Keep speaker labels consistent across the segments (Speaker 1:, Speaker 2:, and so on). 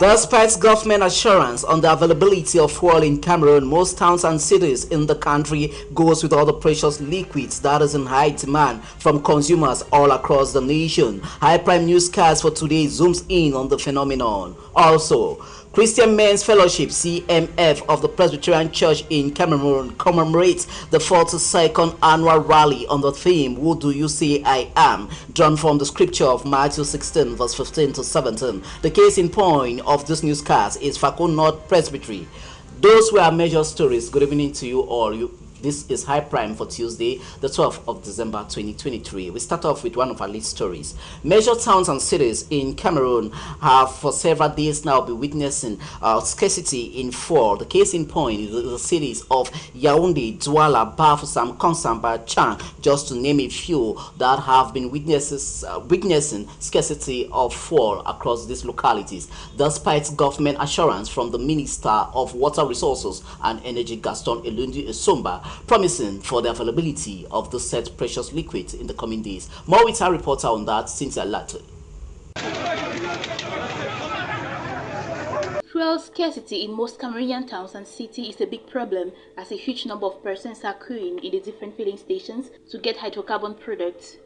Speaker 1: Despite government assurance on the availability of fuel in Cameroon, most towns and cities in the country goes with all the precious liquids that is in high demand from consumers all across the nation. High Prime Newscast for today zooms in on the phenomenon. Also, Christian Men's Fellowship (CMF) of the Presbyterian Church in Cameroon commemorates the 42nd annual rally on the theme "Who do you say I am?" drawn from the scripture of Matthew 16 verse 15 to 17. The case in point of this newscast is Fako North Presbytery. Those were our major stories. Good evening to you all. This is High Prime for Tuesday, the 12th of December 2023. We start off with one of our lead stories. Major towns and cities in Cameroon have for several days now been witnessing scarcity in fuel. The case in point is the cities of Yaoundé, Douala, Bafoussam, Konsamba, Chang, just to name a few, that have been witnessing scarcity of fuel across these localities, despite government assurance from the Minister of Water Resources and Energy, Gaston Elundu Esomba, promising for the availability of the said precious liquid in the coming days. More with our reporter on that, Cynthia Latte.
Speaker 2: Fuel scarcity in most Cameroonian towns and cities is a big problem, as a huge number of persons are queuing in the different filling stations to get hydrocarbon products.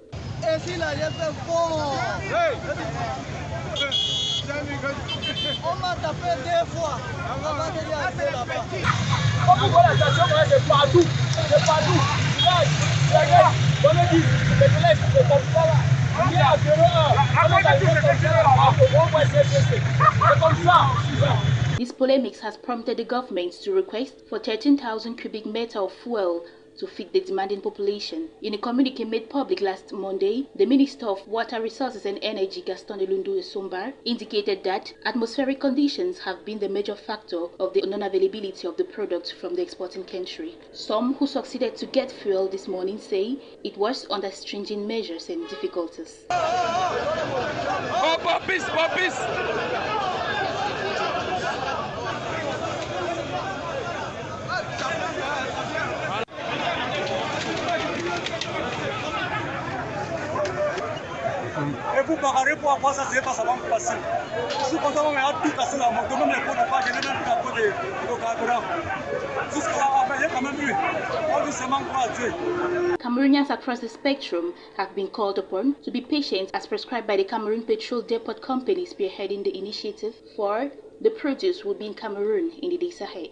Speaker 2: This polemics has prompted the government to request for 13,000 cubic meter of fuel to feed the demanding population. In a communique made public last Monday, the Minister of Water Resources and Energy, Gaston Elundu Esomba, indicated that atmospheric conditions have been the major factor of the non-availability of the product from the exporting country. Some who succeeded to get fuel this morning say it was under stringent measures and difficulties.
Speaker 3: Oh, puppies!
Speaker 4: Vous parlez pour avoir ça, c'est pas ça va me passer. Si quand on a tout cassé la moto, même les pots de pas, j'ai même pas de carburant. Jusqu'à la fin, j'ai quand même eu. On dit c'est manque à tuer.
Speaker 2: Cameroonians across the spectrum have been called upon to be patient as prescribed by the Cameroon Petrol Depot Company spearheading the initiative, for the produce will be in Cameroon in the days ahead.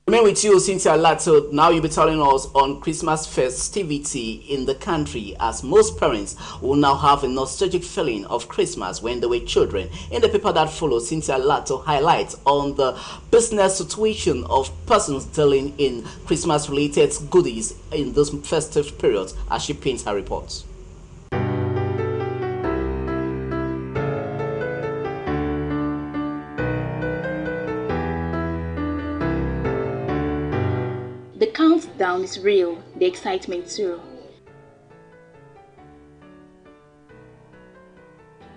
Speaker 1: Remain with you, Cynthia Lato. Now you'll be telling us on Christmas festivity in the country, as most parents will now have a nostalgic feeling of Christmas when they were children. In the paper that follows, Cynthia Lato highlights on the business situation of persons dealing in Christmas-related goodies in this festive period, as she paints her reports.
Speaker 2: The countdown is real, the excitement too.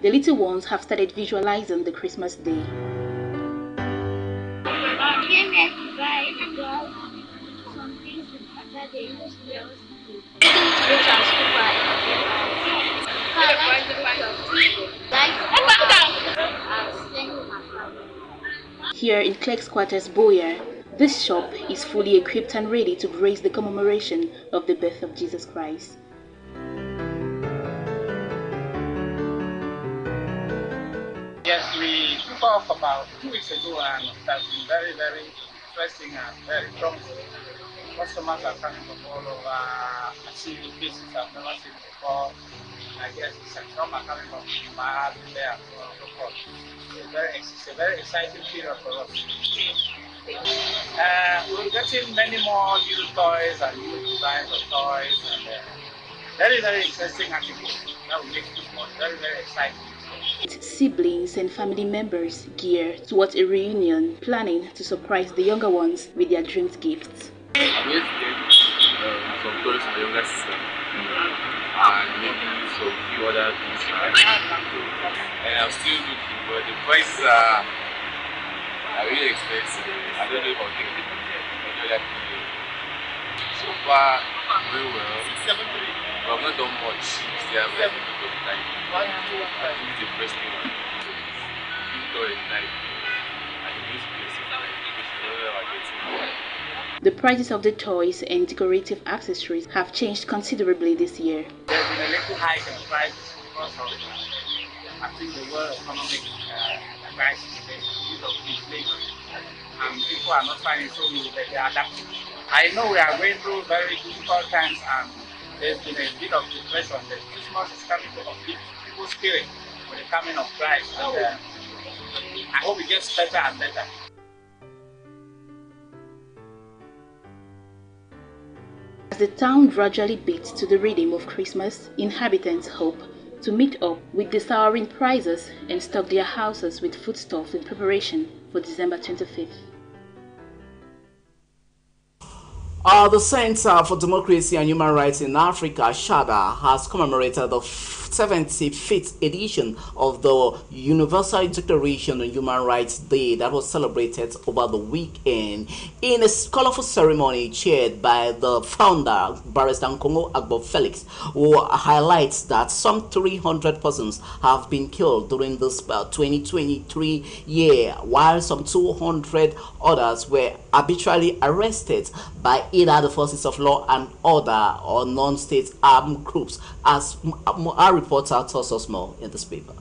Speaker 2: The little ones have started visualizing the Christmas day.
Speaker 5: I came here to buy some things that they use which are super.
Speaker 2: Here in Clerk's Quarters, Boya, this shop is fully equipped and ready to grace the commemoration of the birth of Jesus Christ.
Speaker 6: Yes, we talked about 2 weeks ago, and it has been very, very interesting and very promising. Customers are coming from all over. I see places I've never seen before. I guess some are coming from Mad there and so on and so forth. It's a very exciting period for us. We're getting many more new toys and new designs of toys, and very, very interesting articles that will make Christmas very, very exciting.
Speaker 2: Siblings and family members gear towards a reunion, planning to surprise the younger ones with their dreamed gifts.
Speaker 7: I'm here to get some toys for my younger sister and maybe some few other things. And I'm still looking, but the prices are really expensive. I don't know if I'll take it. So far, very well. 673. But I've not done much. Still have like a bit of time. I think it's the first thing I do at night. And in this place, because you know where I get to.
Speaker 2: The prices of the toys and decorative accessories have changed considerably this year.
Speaker 6: There's been a little hike in prices because of, I think, the world economic crisis, because of inflation. And people are not finding so easy that they are adapting. I know we are going through very difficult times, and there's been a bit of depression. The Christmas is coming to uplift people's spirit with the coming of Christ. And I hope it gets better and better.
Speaker 2: As the town gradually beats to the rhythm of Christmas, inhabitants hope to meet up with the soaring prices and stock their houses with foodstuffs in preparation for December 25th.
Speaker 1: The Center for Democracy and Human Rights in Africa, SHADA, has commemorated the 75th edition of the Universal Declaration on Human Rights Day that was celebrated over the weekend in a colorful ceremony chaired by the founder, Barrister Nkongo Agbo Felix, who highlights that some 300 persons have been killed during this 2023 year, while some 200 others were arbitrarily arrested by either the forces of law and order or non-state armed groups, as our reporter tells us more in this paper.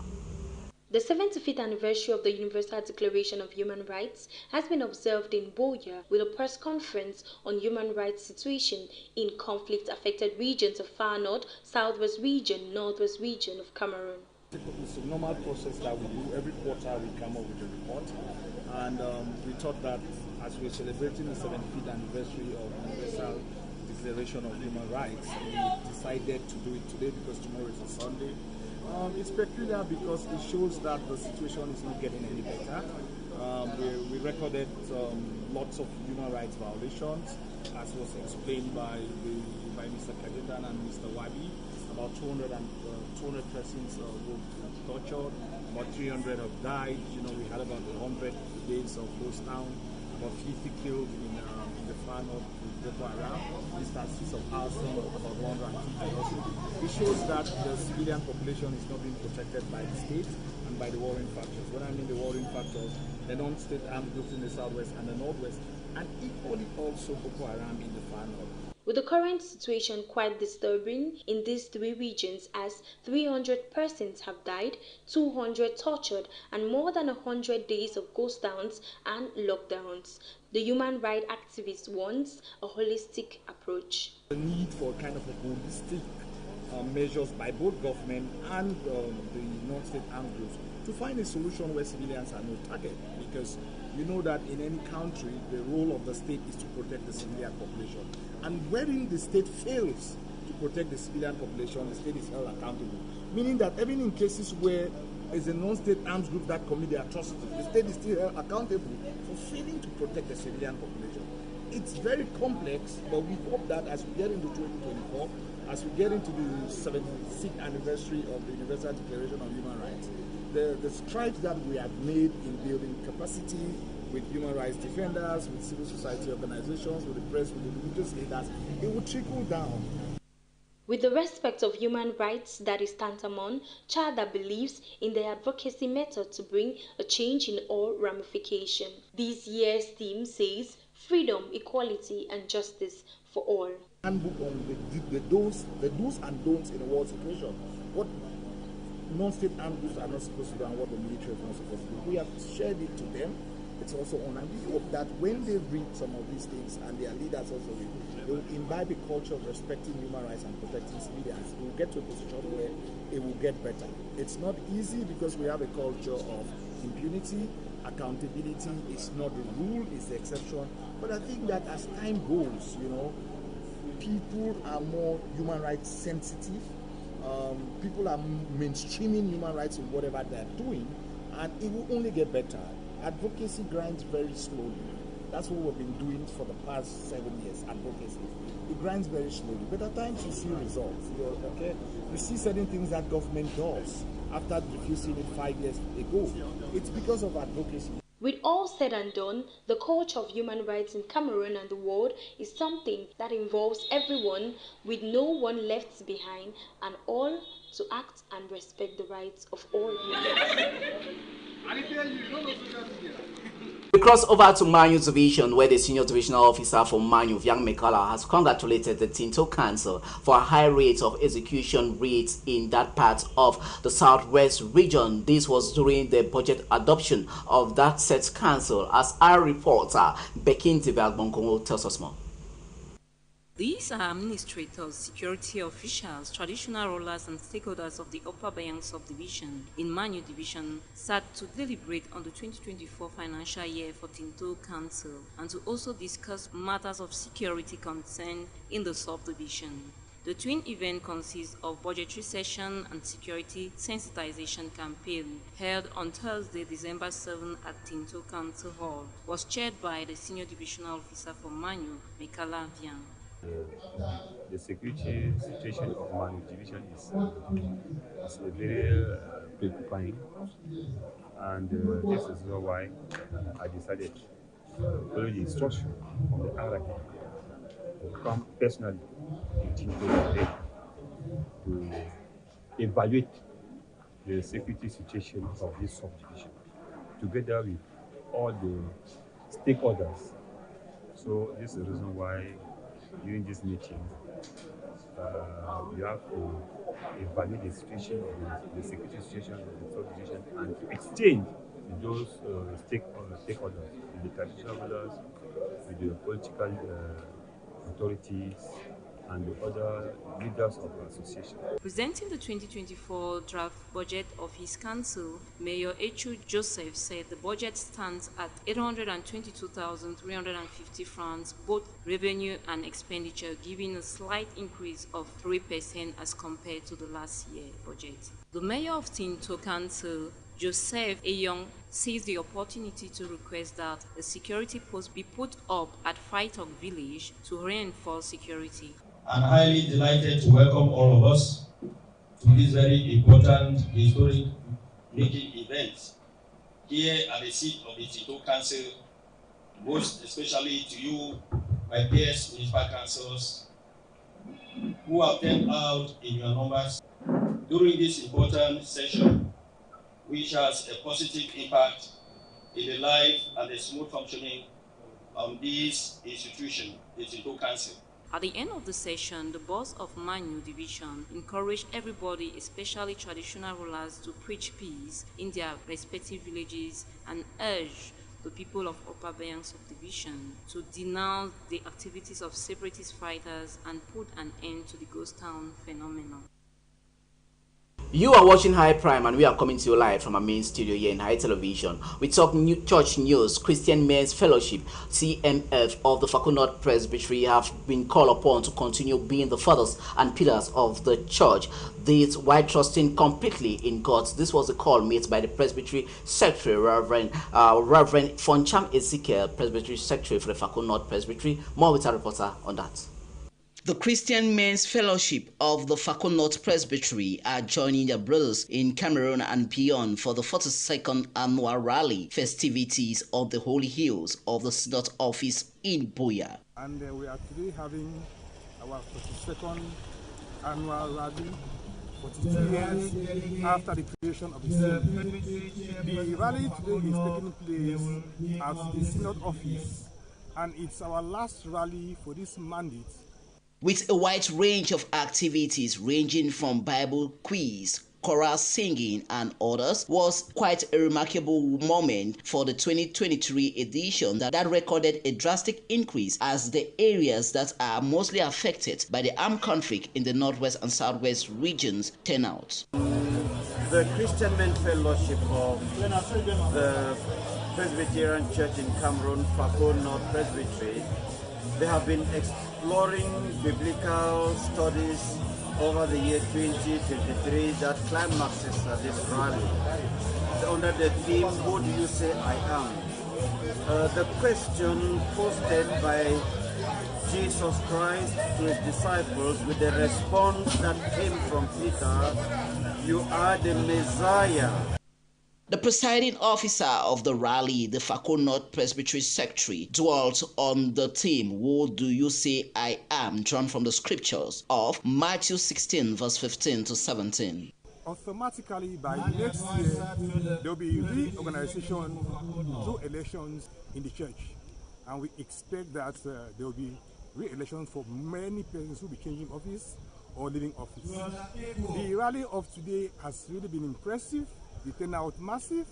Speaker 8: The 75th anniversary of the Universal Declaration of Human Rights has been observed in Buea with a press conference on human rights situation in conflict-affected regions of Far North, Southwest Region, Northwest Region of Cameroon.
Speaker 9: It's a normal process that we do. Every quarter we come up with a report, and we thought that as we're celebrating the 75th anniversary of Universal Declaration of Human Rights, we decided to do it today because tomorrow is a Sunday. It's peculiar because it shows that the situation is not getting any better. We recorded lots of human rights violations, as was explained by Mr. Kajetan and Mr. Wabi. About 200 persons were tortured, about 300 have died. You know, we had about 100 days of ghost town, about 50 killed in the Far North with Boko Haram, instances of arson of about 150. It shows that the civilian population is not being protected by the state and by the warring factors. When I mean the warring factors, the non-state armed groups in the southwest and the northwest, and equally also Boko Haram in the Far North.
Speaker 8: With the current situation quite disturbing in these three regions, as 300 persons have died, 200 tortured, and more than 100 days of ghost towns and lockdowns, the human rights activist wants a holistic approach.
Speaker 9: The need for kind of a holistic measures by both government and the non-state armed groups to find a solution where civilians are not targeted, because you know that in any country the role of the state is to protect the civilian population, and wherein the state fails to protect the civilian population, the state is held accountable, meaning that even in cases where it's a non-state armed group that commit the atrocity, the state is still held accountable for failing to protect the civilian population. It's very complex, but we hope that as we get into 2024, as we get into the 76th anniversary of the Universal Declaration of Human Rights, the strides that we have made in building capacity with human rights defenders, with civil society organizations, with the press, with the religious leaders, it will trickle down.
Speaker 8: With the respect of human rights that is tantamount, SHADA believes in the advocacy method to bring a change in all ramifications. This year's theme says freedom, equality, and justice for all.
Speaker 9: Handbook on the do's and don'ts in a war situation. What non-state armed groups are not supposed to do and what the military is not supposed to do. We have shared it to them. It's also on, and we hope that when they read some of these things and their leaders also read, they will imbibe a culture of respecting human rights and protecting civilians. We will get to a position where it will get better. It's not easy because we have a culture of impunity. Accountability is not the rule, it's the exception. But I think that as time goes, you know, people are more human rights sensitive. People are mainstreaming human rights in whatever they're doing, and it will only get better. Advocacy grinds very slowly. That's what we've been doing for the past 7 years, advocacy. It grinds very slowly, but at times you see results. You see certain things that government does after refusing it 5 years ago. It's because of advocacy.
Speaker 8: With all said and done, the culture of human rights in Cameroon and the world is something that involves everyone, with no one left behind, and all to act and respect the rights of all humans.
Speaker 1: We cross over to Manu Division, where the Senior Divisional Officer for Manu, Yang Mekala, has congratulated the Tinto Council for a high rate of execution rates in that part of the Southwest region. This was during the budget adoption of that said council, as our reporter Bekin Tibagbonkongo tells us more.
Speaker 10: These are administrators, security officials, traditional rulers and stakeholders of the Upper Bayang subdivision in Manu Division sat to deliberate on the 2024 financial year for Tinto Council and to also discuss matters of security concern in the subdivision. The twin event consists of budgetary session and security sensitization campaign held on Thursday, December 7 at Tinto Council Hall, was chaired by the Senior Divisional Officer for Manu, Mekala Vian.
Speaker 11: The security situation of Manu Division is very preoccupying, and this is why I decided to follow the instruction of the RIP to come personally to evaluate the security situation of this subdivision together with all the stakeholders. So this is the reason why during this meeting, we have to evaluate the situation of the security situation of the subdivision and to exchange with those stakeholders, with the traditional rulers, with the political authorities, and the other leaders of the association.
Speaker 10: Presenting the 2024 draft budget of his council, Mayor Echu Joseph said the budget stands at 822,350 francs, both revenue and expenditure, giving a slight increase of 3% as compared to the last year budget. The mayor of Tinto Council, Joseph Eyong, seized the opportunity to request that a security post be put up at Faitok village to reinforce security.
Speaker 12: I'm highly delighted to welcome all of us to this very important historic meeting event here at the seat of the Tinto Council, most especially to you, my peers, municipal councils, who have turned out in your numbers during this important session, which has a positive impact in the life and the smooth functioning of this institution, the Tinto Council.
Speaker 10: At the end of the session, the boss of Manu Division encouraged everybody, especially traditional rulers, to preach peace in their respective villages and urged the people of Upper Bayang subdivision to denounce the activities of separatist fighters and put an end to the ghost town phenomenon.
Speaker 1: You are watching High Prime, and we are coming to you live from our main studio here in High Television. We talk church news. Christian Men's Fellowship, CMF, of the Fakul North Presbytery have been called upon to continue being the fathers and pillars of the church, this while trusting completely in God. This was a call made by the Presbytery Secretary, Reverend Foncham Ezekiel, Presbytery Secretary for the Fakul North Presbytery. More with our reporter on that. The Christian Men's Fellowship of the Fakul North Presbytery are joining their brothers in Cameroon and beyond for the 42nd annual rally festivities of the Holy Hills of the Synod office in Buea.
Speaker 9: And we are today having our 42nd annual rally, 42 years after the creation of the Synod. The rally today is taking place at the Synod office, and it's our last rally for this mandate.
Speaker 1: With a wide range of activities ranging from Bible quiz, choral singing and others, was quite a remarkable moment for the 2023 edition that recorded a drastic increase as the areas that are mostly affected by the armed conflict in the northwest and southwest regions turn out.
Speaker 13: The Christian Men's Fellowship of the Presbyterian Church in Cameroon, Fakul North Presbytery, they have been exploring biblical studies over the year 2023 that climaxes at this rally. Under the theme, "Who do you say I am?" The question posted by Jesus Christ to his disciples with the response that came from Peter, "You are the Messiah."
Speaker 1: The presiding officer of the rally, the Fakon North Presbytery Secretary, dwelt on the theme, "Who do you say I am?" drawn from the scriptures of Matthew 16 verse 15 to 17.
Speaker 14: Automatically, by next year, there will be reorganization through elections in the church. And we expect that there will be re-elections for many persons who will be changing office or leaving office. The rally of today has really been impressive. The turnout massive,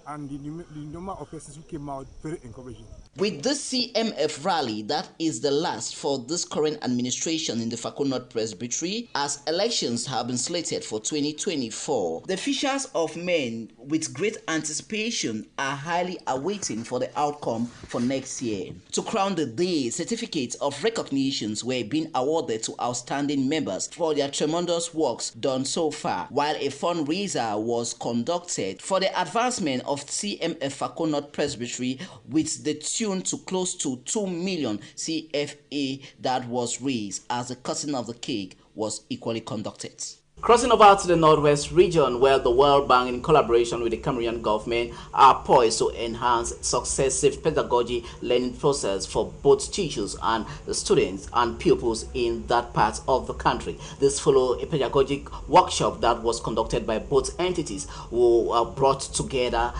Speaker 14: and the number of persons who came out very encouraging.
Speaker 1: With this CMF rally, that is the last for this current administration in the Fakon North Presbytery, as elections have been slated for 2024. The officials of men, with great anticipation, are highly awaiting for the outcome for next year. To crown the day, certificates of recognitions were being awarded to outstanding members for their tremendous works done so far, while a fundraiser was conducted for the advancement of CMF Fakon North Presbytery with the tune to close to 2 million CFA that was raised, as the cutting of the cake was equally conducted. Crossing over to the Northwest region, where the World Bank, in collaboration with the Cameroonian government, are poised to enhance successive pedagogy learning process for both teachers and the students and pupils in that part of the country. This followed a pedagogic workshop that was conducted by both entities, who brought together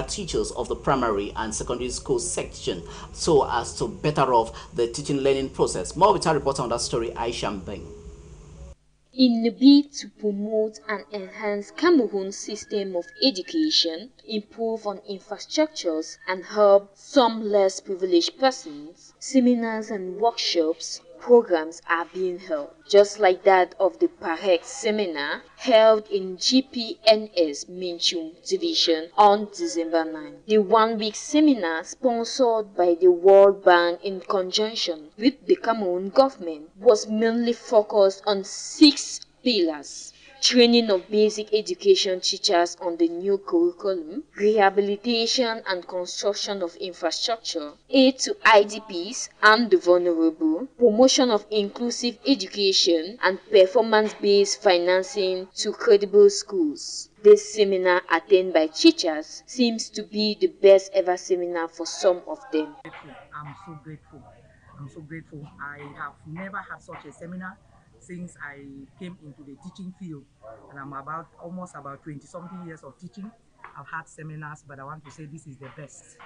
Speaker 1: teachers of the primary and secondary school section, so as to better off the teaching learning process. More with our reporter on that story, Aisha Mbeng.
Speaker 8: In the bid to promote and enhance Cameroon's system of education, improve on infrastructures, and help some less privileged persons, seminars and workshops programs are being held, just like that of the PAREC seminar held in GPNS Minchum Division on December 9. The one-week seminar, sponsored by the World Bank in conjunction with the Cameroon government, was mainly focused on 6 pillars: training of basic education teachers on the new curriculum, rehabilitation and construction of infrastructure, aid to IDPs and the vulnerable, promotion of inclusive education, and performance-based financing to credible schools. This seminar, attended by teachers, seems to be the best ever seminar for some of them.
Speaker 15: I'm so grateful. I have never had such a seminar since I came into the teaching field, and I'm almost about 20-something years of teaching. I've had seminars, but I want to say this is the best.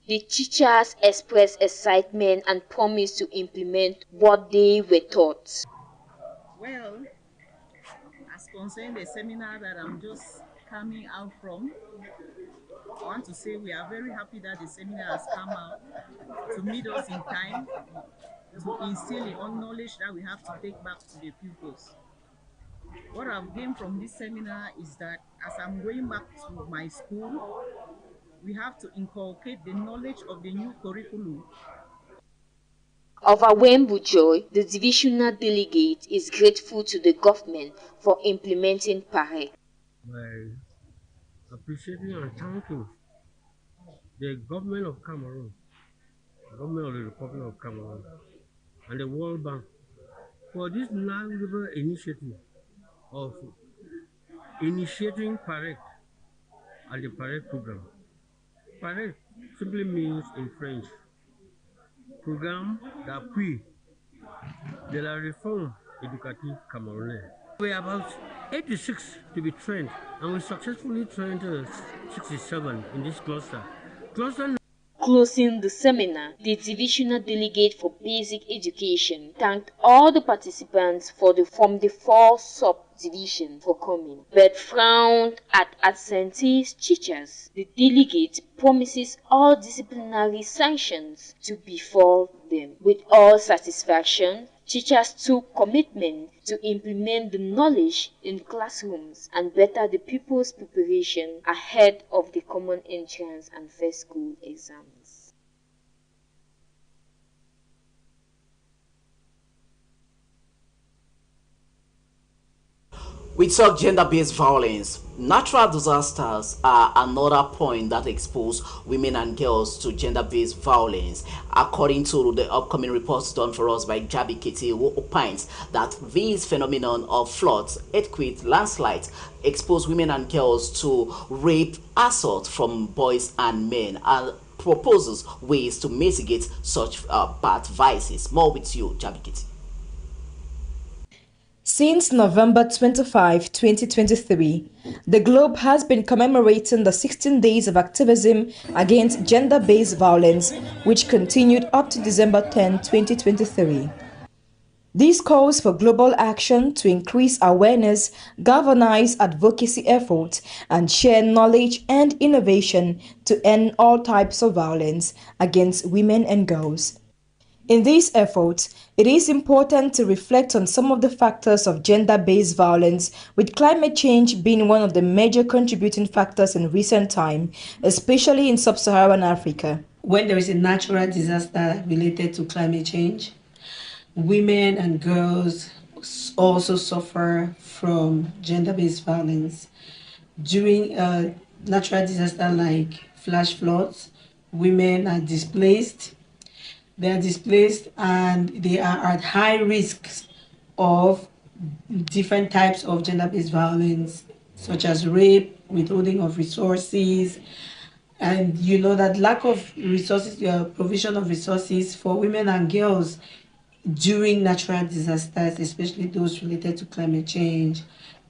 Speaker 8: The teachers expressed excitement and promised to implement what they were taught.
Speaker 16: Well, as concerning the seminar that I'm just coming out from, I want to say we are very happy that the seminar has come out to meet us in time, to instill the knowledge that we have to take back to the pupils. What I've gained from this seminar is that as I'm going back to my school, we have to inculcate the knowledge of the new curriculum.
Speaker 8: Overwhelmed with joy, the divisional delegate is grateful to the government for implementing PAREC.
Speaker 17: By appreciating and thanking the government of Cameroon, the government of the Republic of Cameroon, and the World Bank for this noble initiative of initiating PAREC and the PAREC program. PAREC simply means in French, Programme d'appui de la réforme éducative camerounaise. We are about 86 to be trained, and we successfully trained 67 in this cluster.
Speaker 8: Closing the seminar, the divisional delegate for basic education thanked all the participants from the 4 subdivisions for coming, but frowned at absentee teachers. The delegate promises all disciplinary sanctions to befall them. With all satisfaction, teachers took commitment to implement the knowledge in classrooms and better the pupils' preparation ahead of the common entrance and first school exams.
Speaker 1: We talk gender-based violence. Natural disasters are another point that expose women and girls to gender-based violence. According to the upcoming reports done for us by Jabi Kiti, who opines that these phenomenon of floods, earthquakes, landslides expose women and girls to rape, assault from boys and men, and proposes ways to mitigate such bad vices. More with you, Jabi Kiti.
Speaker 18: Since November 25, 2023, the globe has been commemorating the 16 days of activism against gender-based violence, which continued up to December 10, 2023. This calls for global action to increase awareness, galvanize advocacy efforts, and share knowledge and innovation to end all types of violence against women and girls. In these efforts, it is important to reflect on some of the factors of gender-based violence, with climate change being one of the major contributing factors in recent time, especially in sub-Saharan Africa.
Speaker 19: When there is a natural disaster related to climate change, women and girls also suffer from gender-based violence. During a natural disaster like flash floods, women are displaced. They are displaced and they are at high risks of different types of gender-based violence, such as rape, withholding of resources, and you know that lack of resources, provision of resources for women and girls during natural disasters, especially those related to climate change,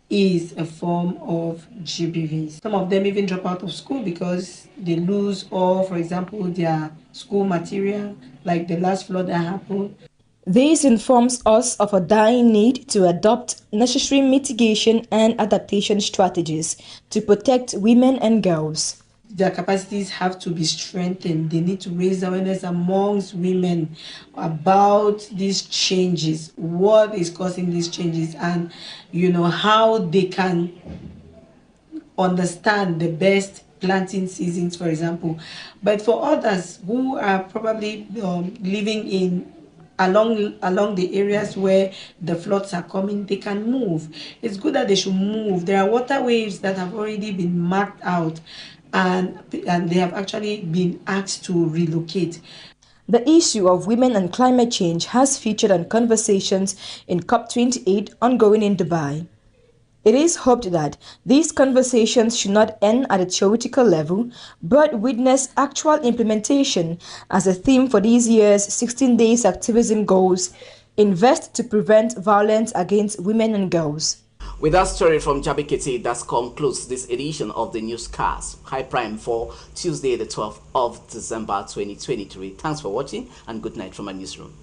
Speaker 19: is a form of GBV. Some of them even drop out of school because they lose all, for example, their school material, like the last flood that happened.
Speaker 18: This informs us of a dire need to adopt necessary mitigation and adaptation strategies to protect women and girls.
Speaker 19: Their capacities have to be strengthened. They need to raise awareness amongst women about these changes, what is causing these changes, and how they can understand the best planting seasons, for example. But for others who are probably living along the areas where the floods are coming, they can move. It's good that they should move. There are waterways that have already been marked out, and they have actually been asked to relocate.
Speaker 18: The issue of women and climate change has featured on conversations in COP28 ongoing in Dubai. It is hoped that these conversations should not end at a theoretical level, but witness actual implementation, as a theme for this year's 16 Days Activism goals: invest to prevent violence against women and girls.
Speaker 1: With that story from Jabi Kiti, that concludes this edition of the Newscast, High Prime for Tuesday, the 12th of December 2023. Thanks for watching and good night from our newsroom.